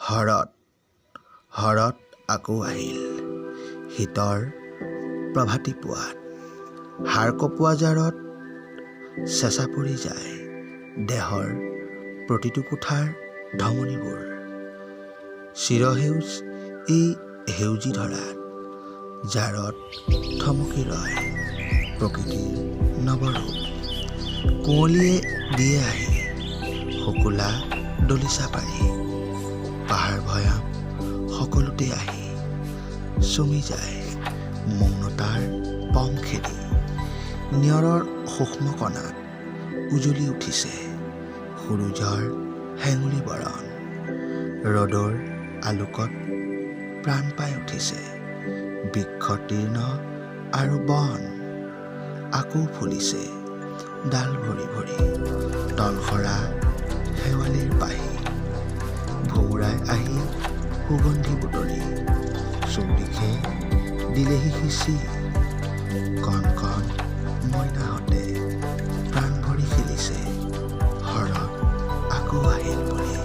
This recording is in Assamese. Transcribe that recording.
হৰত আকৌ আহিল শীতৰ প্ৰভাতী পুৱাত হাড় কঁপোৱা জাৰত চেঁচা পৰি যায় দেহৰ প্ৰতিটো কোঠাৰ ধমনীবোৰ চিৰসেউজ এই সেউজী ধৰাত জাৰত থমকি ৰয় প্ৰকৃতিৰ নৱৰূপ কুঁৱলীয়ে দিয়ে আহি শুকুলা দলিচা পাৰি পাহাৰ ভৈয়াম সকলোতে আহি চুমি যায় মৌনতাৰ পম খেদি নিয়ৰৰ সূক্ষ্ম কণাত উজলি উঠিছে সূৰুজৰ হেঙুলি বৰণ ৰ'দৰ আলোকত প্ৰাণ পাই উঠিছে বৃক্ষতীৰ্ণ আৰু বন আকৌ ফুলিছে ডাল ভৰি ভৰি তলসৰা শেৱালিৰ পাহি ভোমোৰাই আহি সুগন্ধি বুটলি চৌদিশে দিলেহি সিঁচি কণ কণ মইনাহঁতে প্ৰাণ ভৰি খেলিছে হৰত আকৌ আহিল বুলি